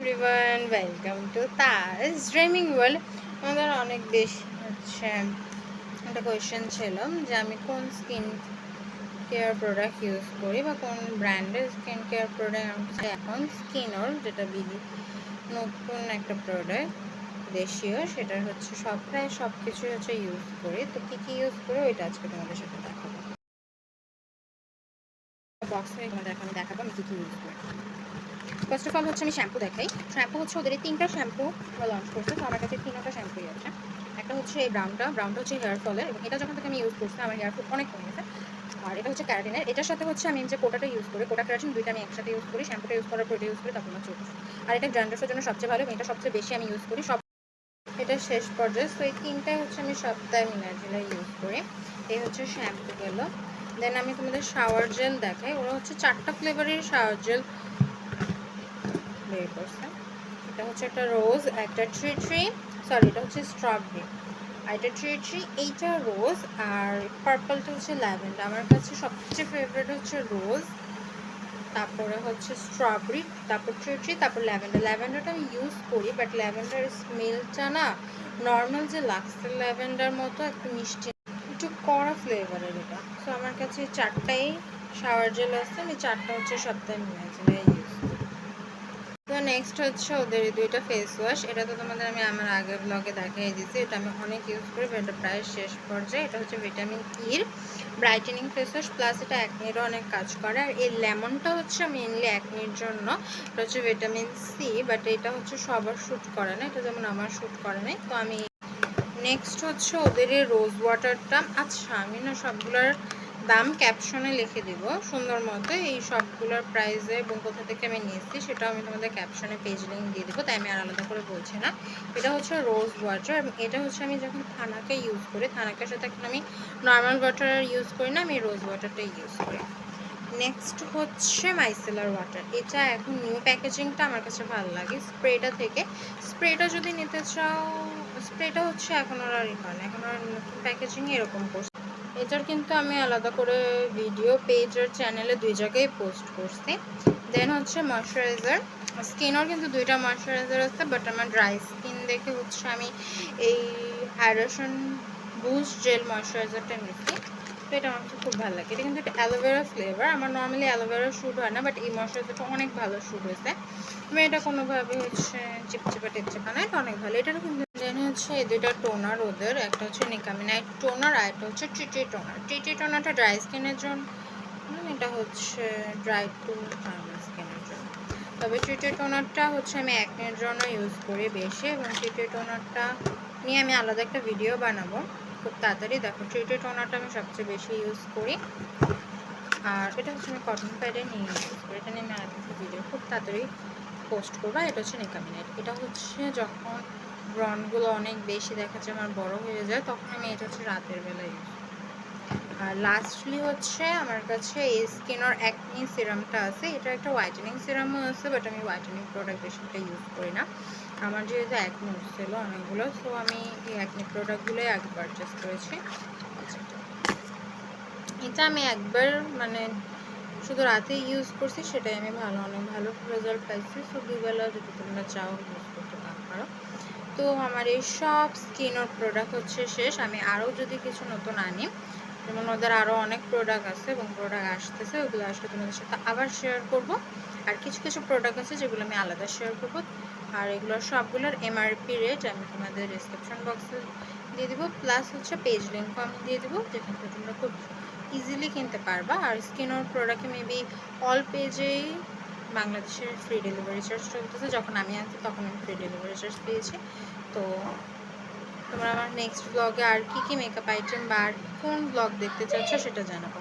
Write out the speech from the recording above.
Everyone, welcome to Taj dreaming world. আমাদের অনেক বেশি একটা কোয়েশ্চেন ছিল যে আমি কোন স্কিন কেয়ার প্রোডাক্ট ইউজ করি বা কোন ব্র্যান্ডের স্কিন কেয়ার প্রোডাক্ট। এখন স্কিনর যেটা নতুন একটা প্রোডাক্ট দেশীয়, সেটা হচ্ছে প্রায় সব কিছুই ইউজ করি। তো কী কী ইউজ করি ওইটা আজকে তোমাদের সাথে দেখাবো। বক্সে তোমাদের এখন দেখাবো আমি কী কী ইউজ করি। ফার্স্ট অফ অল আমি শ্যাম্পু দেখাই। শ্যাম্পু ওদের এই 3টা শ্যাম্পু লঞ্চ করছে। তো আমার কাছে 3টা শ্যাম্পুই আছে। একটা হচ্ছে এই ব্রাউনটা হচ্ছে হেয়ার ফলের, এবং এটা যখন থেকে আমি ইউজ করছি আমার হেয়ার ফল অনেক কমে গেছে। আর এটা হচ্ছে ক্যারাটিনের। এটার সাথে আমি যে কোটাটা ইউজ করি, কোটা ক্যারাটিন দুইটা আমি একসাথে ইউজ করি। শ্যাম্পুটা ইউজ করার পর এটা ইউজ করি, তারপর আমার চুল। আর এটা ড্যান্ড্রফের জন্য সবচেয়ে ভালো, এবং এটা সবচেয়ে বেশি আমি ইউজ করি। এটা শেষ পর্যায়ে। তো এই 3টাই আমি সপ্তাহে মিনার্জিলা ইউজ করি। এই হচ্ছে শ্যাম্পু গেল। দেন আমি তোমাদের শাওয়ার জেল দেখাই। ওরা 4টা ফ্লেভারের শাওয়ার জেল বের করছে। এটা হচ্ছে একটা রোজ, একটা এটা হচ্ছে স্ট্রবেরি, আর এটা এইটা রোজ, আর পার্পলটা হচ্ছে ল্যাভেন্ডার। আমার কাছে সবচেয়ে ফেভারিট হচ্ছে রোজ, তারপরে হচ্ছে স্ট্রবেরি, তারপর তারপর ল্যাভেন্ডারটা আমি ইউজ করি, বাট ল্যাভেন্ডারের স্মেলটা না নর্মাল যে লাক্সের ল্যাভেন্ডার মতো একটু মিষ্টি, একটু কড়া ফ্লেভারের এটা। তো আমার কাছে 4টাই শাওয়ার জেল আছে, আমি 4টা সপ্তাহে মিনার্জিলা ইউজ করি। তো নেক্সট হচ্ছে ওদের এই 2টা ফেস ওয়াশ। এটা তো তোমাদের আমি আমার আগের ব্লগে দেখিয়ে দিয়েছি। এটা আমি অনেক ইউজ করি, এটা প্রায় শেষ পর্যায়ে। এটা হচ্ছে ভিটামিন ইর ব্রাইটেনিং ফেস ওয়াশ, প্লাস এটা অ্যাকনিরও অনেক কাজ করে। আর এই লেমনটা মেনলি অ্যাকনির জন্য। এটা হচ্ছে ভিটামিন সি, বাট এটা সবার শ্যুট করে না, এটা যেমন আমার শ্যুট করে নাই। তো আমি নেক্সট হচ্ছে ওদের এই রোজ ওয়াটারটা। আচ্ছা, আমি না সবগুলোর দাম ক্যাপশনে লিখে দিব সুন্দর মতো। এই সবগুলোর প্রাইসে এবং কোথা থেকে আমি নিয়েছি সেটাও আমি তোমাদের ক্যাপশনে পেজ লিঙ্ক দিয়ে দেবো, তাই আমি আর আলাদা করে বলছি না। এটা হচ্ছে রোজ ওয়াটার, এবং এটা আমি যখন থানাকে ইউজ করি, থানাকের সাথে এখন আমি নর্মাল ওয়াটার ইউজ করি না, আমি রোজ ওয়াটারটাই ইউজ করি। নেক্সট হচ্ছে মাইসেলার ওয়াটার। এটা এখন নিউ প্যাকেজিংটা আমার কাছে ভালো লাগে স্প্রেটা থেকে। স্প্রেটা যদি নিতে চাও, স্প্রেটা এখন ওরা রিফান্ড, এখন ওরা নতুন প্যাকেজিং এরকম করছে। এটার কিন্তু আমি আলাদা করে ভিডিও পেজ আর চ্যানেলে 2 জায়গায় পোস্ট করছি। দেন হচ্ছে ময়শ্চারাইজার। স্কিনর কিন্তু 2টা ময়শ্চারাইজার আছে, বাট আমার ড্রাই স্কিন দেখে আমি এই হাইড্রেশন বুস্ট জেল ময়শ্চারাইজারটা নিচ্ছি। তো এটা আমার খুব ভালো লাগে। এটা কিন্তু একটা অ্যালোভেরা ফ্লেভার। আমার নর্মালি অ্যালোভেরা শ্যুট হয় না, বাট এই ময়শ্চারাইজারটা অনেক ভালো শ্যুট হয়েছে। আমি এটা কোনোভাবে চিপচিপা টিপচিপা না, এটা অনেক ভালো। এটারও কিন্তু দেন হচ্ছে এই 2টা টোনার ওদের, একটা হচ্ছে নিকামিনাইট টোনার, আর একটা হচ্ছে টিটি টোনার। টিটি টোনারটা ড্রাই স্কিনের জন্য, এটা হচ্ছে ড্রাই টু নর্মাল স্কিনের জন্য। তবে টিটি টোনারটা আমি অ্যাকনের জন্য ইউজ করি বেশি, এবং টিটি টোনারটা নিয়ে আমি আলাদা একটা ভিডিও বানাবো খুব তাড়াতাড়ি। দেখো, টিটি টোনারটা আমি সবচেয়ে বেশি ইউজ করি, আর এটা আমি কটন প্যাডে নিয়ে ইউজ করি। এটা নিয়ে আমি আলাদা একটা ভিডিও খুব তাড়াতাড়ি পোস্ট করবো। এটা হচ্ছে নিকামিনাইট। এটা যখন ব্রনগুলো অনেক বেশি দেখাচ্ছে আমার বড় হয়ে যায়, তখন আমি এটা রাতের বেলা ইউজ করি। আর লাস্টলি আমার কাছে এই স্কিনর অ্যাকনি সিরামটা আছে। এটা একটা হোয়াইটেনিং সিরামও আছে, বাট আমি হোয়াইটেনিং প্রোডাক্ট বেশি একটা ইউজ করি না। আমার যেহেতু অ্যাকনি ছিল অনেকগুলো, সো আমি এই অ্যাকনি প্রোডাক্টগুলোই আগে পারচেস করেছি। এটা আমি একবার শুধু রাতে ইউজ করছি, সেটাই আমি অনেক ভালো রেজাল্ট পাইছি। সো দুবেলা যদি তোমরা চাও ইউজ করতে পারো। তো আমার এই সব স্কিনের প্রোডাক্ট শেষ। আমি আরও যদি কিছু নতুন আনি, যেমন ওদের আরও অনেক প্রোডাক্ট আছে এবং প্রোডাক্ট আসতেছে, ওগুলো আসলে তোমাদের সাথে আবার শেয়ার করব। আর কিছু কিছু প্রোডাক্ট আছে যেগুলো আমি আলাদা শেয়ার করব। আর এগুলোর সবগুলোর এমআরপি রেট আমি তোমাদের ডিসক্রিপশন বক্সে দিয়ে দেবো, প্লাস পেজ লিঙ্কও আমি দিয়ে দেবো, যেখান থেকে তোমরা খুব ইজিলি কিনতে পারবা। আর স্কিনের প্রোডাক্টে মেবি অল পেজেই বাংলাদেশের ফ্রি ডেলিভারি চার্জ চলতেছে। যখন আমি আনছি তখন আমি ফ্রি ডেলিভারি চার্জ পেয়েছি। তো তোমরা আমার নেক্সট ব্লগে আর কি মেকআপ আইটেম বা আর কোন ব্লগ দেখতে চাচ্ছ সেটা জানাবো।